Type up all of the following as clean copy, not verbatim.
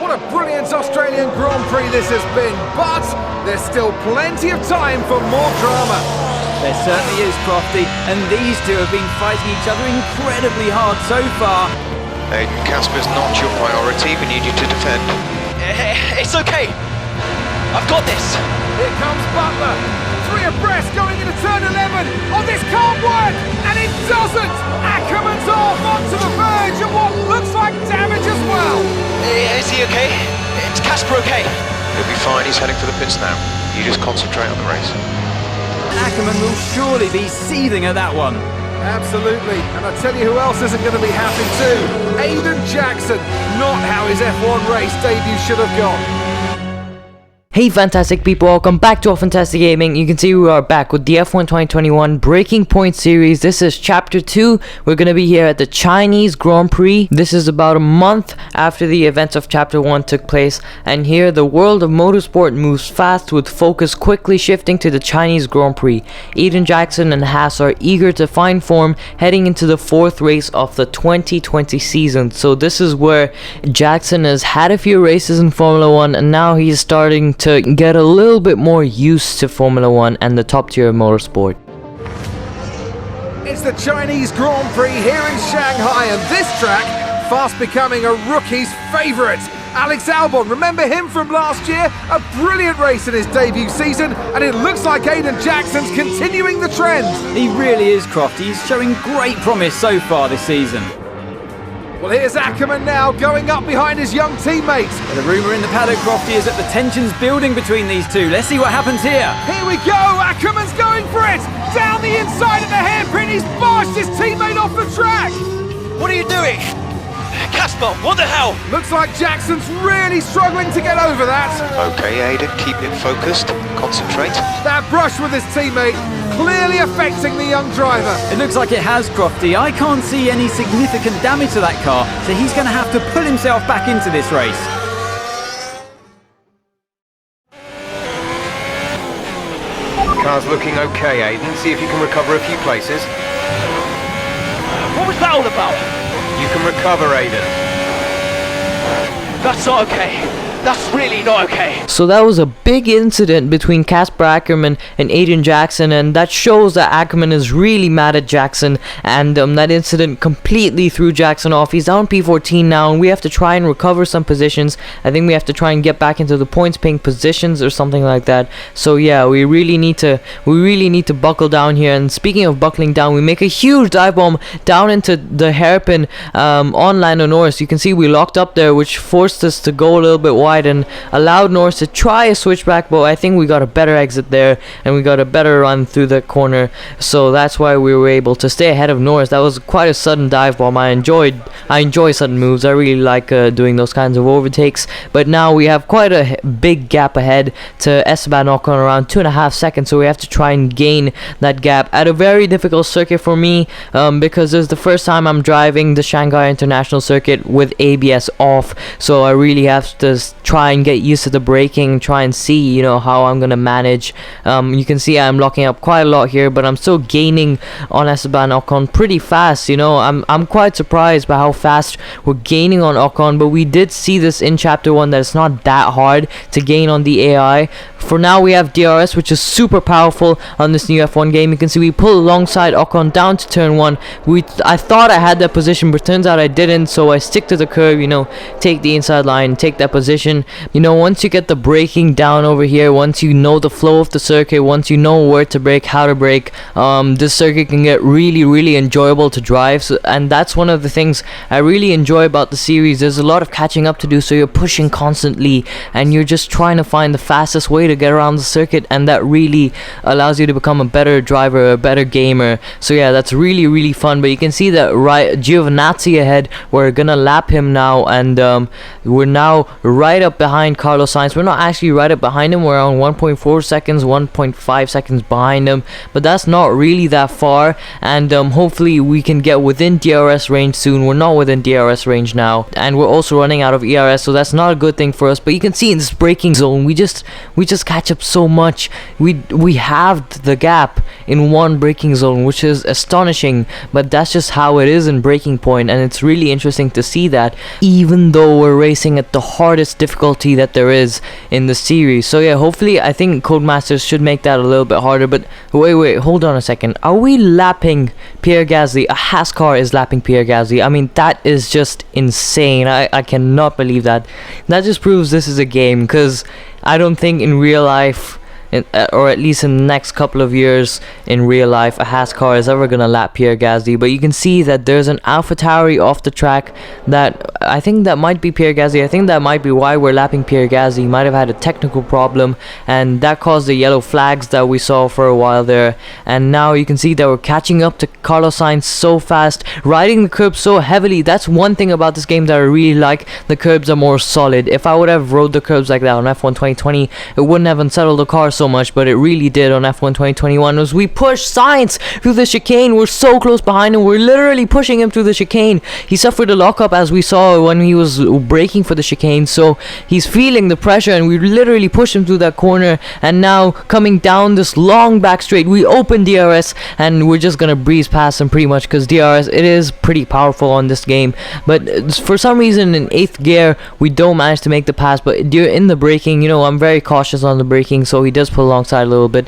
What a brilliant Australian Grand Prix this has been, but there's still plenty of time for more drama. There certainly is, Crofty, and these two have been fighting each other incredibly hard so far. Aiden, Casper's not your priority, we need you to defend. It's okay. I've got this. Here comes Butler. 3 abreast going into turn 11. Oh, this can't work! And it doesn't! Ackerman's off onto the verge of what looks like damage as well. Is he okay? Is Casper okay? He'll be fine, he's heading for the pits now. You just concentrate on the race. Ackerman will surely be seething at that one. Absolutely, and I tell you who else isn't going to be happy too. Aiden Jackson, not how his F1 race debut should have gone. Hey fantastic people, welcome back to F1ntastic Gaming. You can see we are back with the F1 2021 Breaking Point series. This is chapter 2. We're going to be here at the Chinese Grand Prix. This is about a month after the events of chapter 1 took place, and here the world of motorsport moves fast, with focus quickly shifting to the Chinese Grand Prix. Aiden Jackson and Haas are eager to find form heading into the 4th race of the 2020 season. So this is where Jackson has had a few races in Formula 1, and now he's starting to get a little bit more used to Formula 1 and the top tier of motorsport. It's the Chinese Grand Prix here in Shanghai, and this track fast becoming a rookie's favourite. Alex Albon, remember him from last year? A brilliant race in his debut season, and it looks like Aiden Jackson's continuing the trend. He really is, Crofty. He's showing great promise so far this season. Well, here's Ackerman now, going up behind his young teammates. The rumour in the paddock, Crofty, is that the tension's building between these two. Let's see what happens here. Here we go, Ackerman's going for it! Down the inside of the hairpin, he's bashed his teammate off the track! What are you doing? Casper, what the hell? Looks like Jackson's really struggling to get over that. Okay, Aiden, keep it focused, concentrate. That brush with his teammate clearly affecting the young driver. It looks like it has, Crofty. I can't see any significant damage to that car, so he's going to have to pull himself back into this race. Car's looking okay, Aiden. See if you can recover a few places. What was that all about? You can recover, Aiden. That's not okay. That's really not okay. So that was a big incident between Casper Ackerman and Aiden Jackson, and that shows that Ackerman is really mad at Jackson, and that incident completely threw Jackson off. He's down P14 now, and we have to try and recover some positions. I think we have to try and get back into the points paying positions or something like that. So yeah, we really need to buckle down here. And speaking of buckling down, we make a huge dive bomb down into the hairpin on Lando Norris. You can see we locked up there, which forced us to go a little bit wide and allowed Norris to try a switchback, but I think we got a better exit there and we got a better run through the corner, so that's why we were able to stay ahead of Norris. That was quite a sudden dive bomb. I enjoy sudden moves. I really like doing those kinds of overtakes, but now we have quite a big gap ahead to Esteban Ocon, around 2.5 seconds, so we have to try and gain that gap at a very difficult circuit for me, because it's the first time I'm driving the Shanghai International Circuit with ABS off, so I really have to try and get used to the braking, try and see, how I'm gonna manage. You can see I'm locking up quite a lot here, but I'm still gaining on Esteban Ocon pretty fast. I'm quite surprised by how fast we're gaining on Ocon, but we did see this in chapter 1 that it's not that hard to gain on the AI. For now, we have DRS, which is super powerful on this new F1 game. You can see we pull alongside Ocon down to turn 1. I thought I had that position, but turns out I didn't, so I stick to the curve, take the inside line, take that position. Once you get the braking down over here, once you know the flow of the circuit, once you know where to brake, how to brake, this circuit can get really, really enjoyable to drive. And that's one of the things I really enjoy about the series. There's a lot of catching up to do, so you're pushing constantly and you're just trying to find the fastest way to get around the circuit, and that really allows you to become a better driver, a better gamer. So yeah, that's really, really fun. But you can see that Giovinazzi ahead, we're gonna lap him now, and we're now right up behind Carlos Sainz. We're not actually right up behind him, we're on 1.4 seconds, 1.5 seconds behind him, but that's not really that far, and hopefully we can get within DRS range soon. We're not within DRS range now, and we're also running out of ERS, so that's not a good thing for us. But you can see in this braking zone, we just catch up so much. We halved the gap in one braking zone, which is astonishing, but that's just how it is in Breaking Point, and it's really interesting to see that, even though we're racing at the hardest difficulty that there is in the series. So yeah, hopefully I think Codemasters should make that a little bit harder. But wait, hold on a second. Are we lapping Pierre Gasly? A Haas car is lapping Pierre Gasly. I mean, that is just insane. I cannot believe that. That just proves this is a game, because I don't think in real life, or at least in the next couple of years in real life, a Haas car is ever gonna lap Pierre Gasly. But you can see that there's an AlphaTauri off the track that I think that might be Pierre Gasly. I think that might be why we're lapping Pierre Gasly. He might have had a technical problem, and that caused the yellow flags that we saw for a while there. And now you can see that we're catching up to Carlos Sainz so fast, riding the curbs so heavily. That's one thing about this game that I really like. The curbs are more solid. If I would have rode the curbs like that on F1 2020, it wouldn't have unsettled the car so much, but it really did on F1 2021. As we push Sainz through the chicane, we're so close behind him, we're literally pushing him through the chicane. He suffered a lockup, as we saw when he was braking for the chicane, so he's feeling the pressure, and we literally pushed him through that corner. And now coming down this long back straight, we open DRS, and we're just gonna breeze past him pretty much, because DRS, it is pretty powerful on this game. But for some reason in 8th gear we don't manage to make the pass. But in the braking, you know, I'm very cautious on the braking, so he does pull alongside a little bit,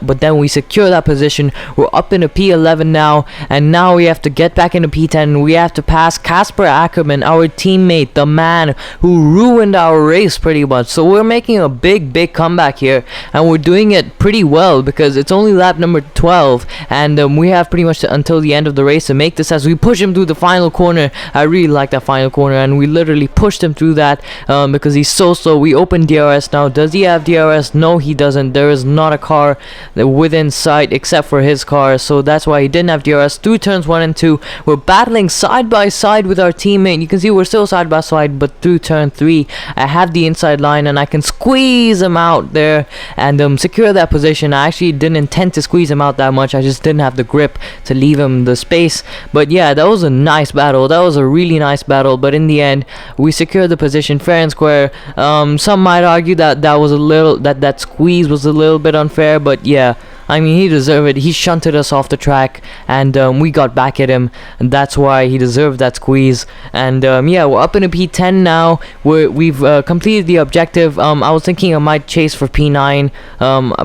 but then we secure that position. We're up into P11 now, and now we have to get back into P10. We have to pass Casper Ackerman, our teammate, the man who ruined our race pretty much. So we're making a big comeback here, and we're doing it pretty well, because it's only lap number 12, and we have pretty much until the end of the race to make this, as we push him through the final corner. I really like that final corner, and we literally pushed him through that because he's so slow. We open DRS now. Does he have DRS? No, he doesn't. There is not a car within sight except for his car, so that's why he didn't have DRS. Through turns 1 and 2, we're battling side by side with our teammate. You can see we're still side by side, but through turn 3 I have the inside line, and I can squeeze him out there and secure that position. I actually didn't intend to squeeze him out that much, I just didn't have the grip to leave him the space. But yeah, that was a nice battle. That was a really nice battle, but in the end we secured the position fair and square. Some might argue that that was a little, that squeeze was a little bit unfair, but yeah, I mean, he deserved it. He shunted us off the track, and we got back at him, and that's why he deserved that squeeze. And yeah, we're up in a P10 now. We've completed the objective. I was thinking I might chase for P9,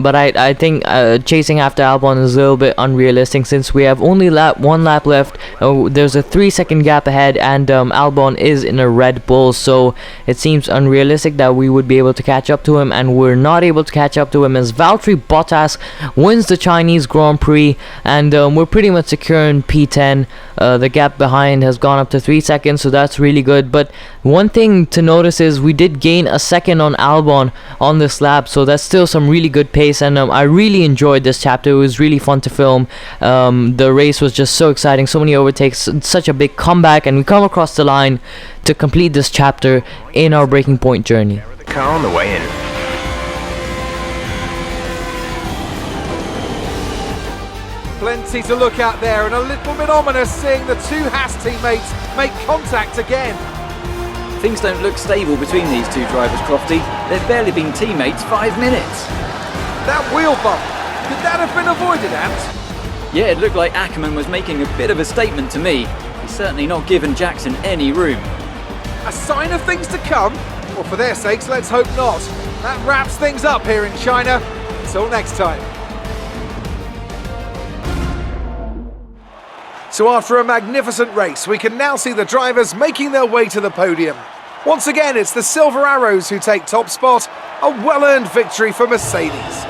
but I think chasing after Albon is a little bit unrealistic, since we have only one lap left. There's a 3-second gap ahead, and Albon is in a Red Bull, so it seems unrealistic that we would be able to catch up to him, and we're not able to catch up to him, as Valtteri Bottas wins the Chinese Grand Prix, and we're pretty much secure in P10. The gap behind has gone up to 3 seconds, so that's really good. But one thing to notice is we did gain a second on Albon on this lap, so that's still some really good pace, and I really enjoyed this chapter. It was really fun to film. The race was just so exciting, so many overtakes, such a big comeback, and we come across the line to complete this chapter in our Breaking Point journey. The car on the way in. Plenty to look at there, and a little bit ominous seeing the two Haas teammates make contact again. Things don't look stable between these two drivers, Crofty. They've barely been teammates 5 minutes. That wheel bump, could that have been avoided, Ant? Yeah, it looked like Ackerman was making a bit of a statement to me. He's certainly not given Jackson any room. A sign of things to come? Well, for their sakes, let's hope not. That wraps things up here in China. Until next time. So after a magnificent race, we can now see the drivers making their way to the podium. Once again, it's the Silver Arrows who take top spot, a well-earned victory for Mercedes.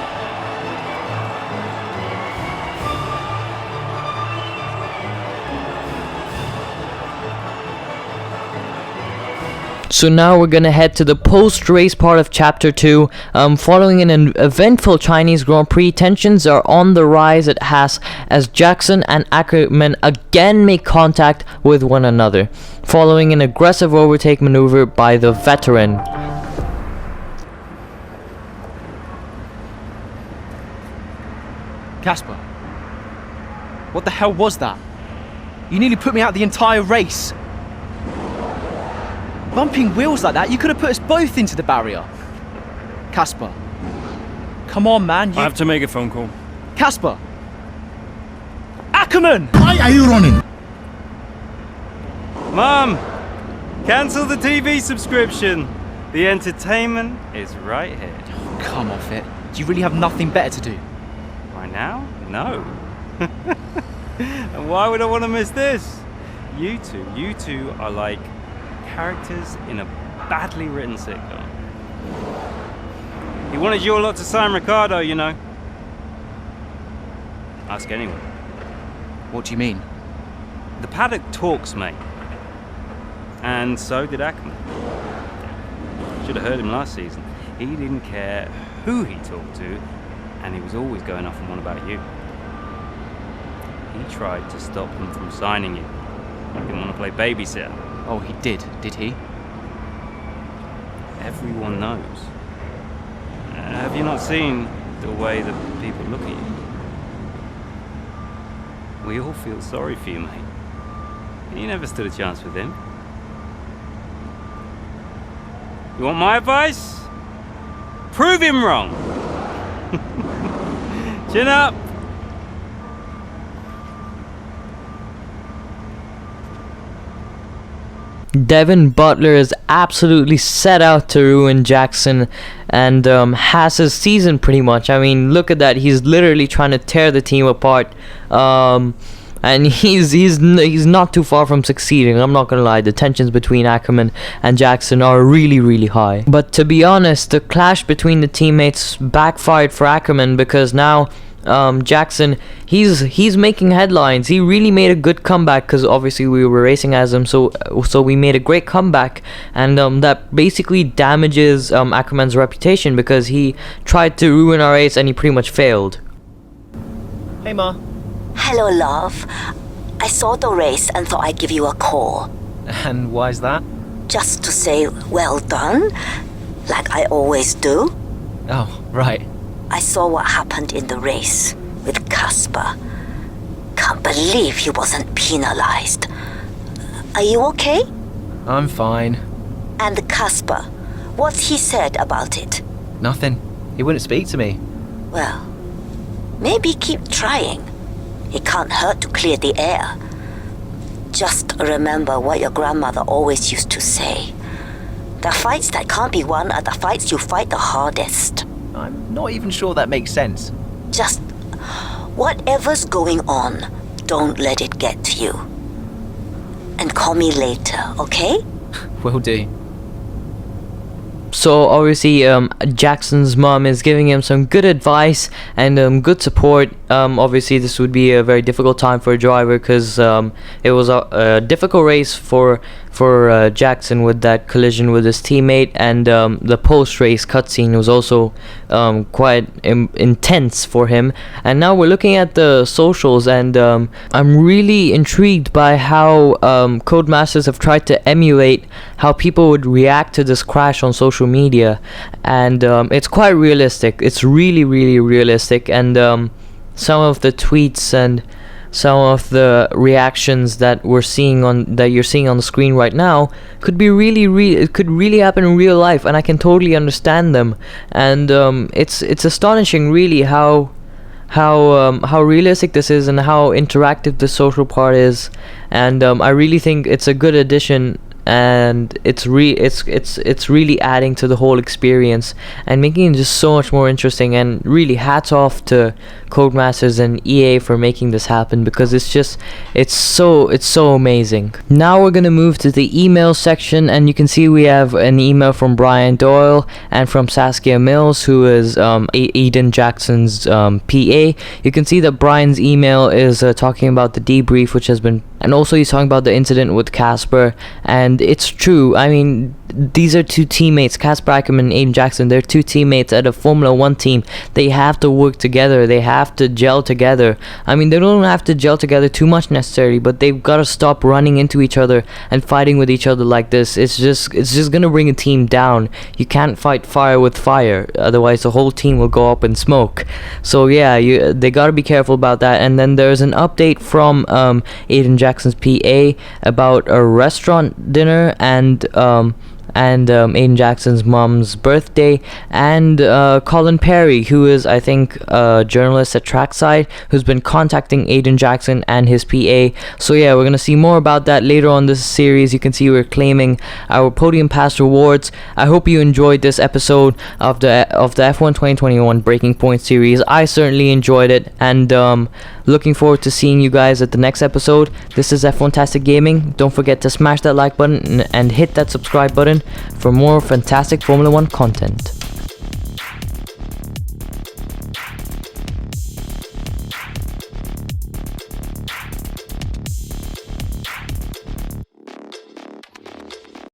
So now we're gonna head to the post-race part of Chapter 2. Following an eventful Chinese Grand Prix, tensions are on the rise at Haas as Jackson and Ackerman again make contact with one another, following an aggressive overtake maneuver by the veteran. Casper, what the hell was that? You nearly put me out the entire race. Bumping wheels like that, you could have put us both into the barrier. Casper, Come on, man. I have to make a phone call. Casper! Ackerman! Why are you running? Mom! Cancel the TV subscription. The entertainment is right here. Come off it. Do you really have nothing better to do? Right now? No. And why would I want to miss this? You two are like characters in a badly written sitcom. He wanted you a lot to sign Ricardo, you know. Ask anyone. What do you mean? The paddock talks, mate. And so did Ackerman. Should have heard him last season. He didn't care who he talked to, and he was always going off on one about you. He tried to stop him from signing you. He didn't want to play babysitter. Oh, he did he? Everyone knows. Have you not seen the way that people look at you? We all feel sorry for you, mate. You never stood a chance with him. You want my advice? Prove him wrong. Chin up. Devin Butler is absolutely set out to ruin Jackson and has his season pretty much. I mean, look at that. He's literally trying to tear the team apart. And he's not too far from succeeding. I'm not gonna lie, the tensions between Ackerman and Jackson are really high. But to be honest, the clash between the teammates backfired for Ackerman, because now Jackson, he's making headlines. He really made a good comeback, because obviously we were racing as him, so we made a great comeback, and that basically damages Ackerman's reputation, because he tried to ruin our race and he pretty much failed. Hey, Ma. Hello, love. I saw the race and thought I'd give you a call. And why's that? Just to say well done, like I always do. Oh, right. I saw what happened in the race with Casper. Can't believe he wasn't penalized. Are you okay? I'm fine. And Casper, what's he said about it? Nothing. He wouldn't speak to me. Well, maybe keep trying. It can't hurt to clear the air. Just remember what your grandmother always used to say. The fights that can't be won are the fights you fight the hardest. I'm not even sure that makes sense. Just whatever's going on, don't let it get to you. And call me later, okay? Will do. So obviously Jackson's mom is giving him some good advice and good support. Obviously this would be a very difficult time for a driver, because it was a difficult race for Jackson with that collision with his teammate, and the post-race cutscene was also quite intense for him. And now we're looking at the socials, and I'm really intrigued by how Codemasters have tried to emulate how people would react to this crash on social media, and it's quite realistic. It's really realistic, and some of the tweets and some of the reactions that you're seeing on the screen right now could be it could really happen in real life, and I can totally understand them. And it's astonishing really how realistic this is and how interactive the social part is, and I really think it's a good addition, and it's really adding to the whole experience and making it just so much more interesting. And really hats off to Codemasters and EA for making this happen, because it's so amazing. Now we're gonna move to the email section, and you can see we have an email from Brian Doyle and from Saskia Mills, who is Eden Jackson's PA. You can see that Brian's email is talking about the debrief, which has been, and also he's talking about the incident with Casper. And it's true. I mean, these are two teammates, Casper Ackerman and Aiden Jackson. They're two teammates at a Formula 1 team. They have to work together. They have to gel together. I mean, they don't have to gel together too much necessarily, but they've got to stop running into each other and fighting with each other like this. It's just gonna bring a team down. You can't fight fire with fire, otherwise the whole team will go up in smoke. So yeah, they got to be careful about that. And then there's an update from Aiden Jackson's PA about a restaurant dinner, and and Aiden Jackson's mom's birthday, and Colin Perry, who is, I think, a journalist at Trackside, who's been contacting Aiden Jackson and his PA. So yeah, we're gonna see more about that later on this series. You can see we're claiming our Podium Pass rewards. I hope you enjoyed this episode of the F1 2021 Breaking Point series. I certainly enjoyed it, and looking forward to seeing you guys at the next episode. This is F1ntastic Gaming. Don't forget to smash that like button and hit that subscribe button for more fantastic Formula 1 content.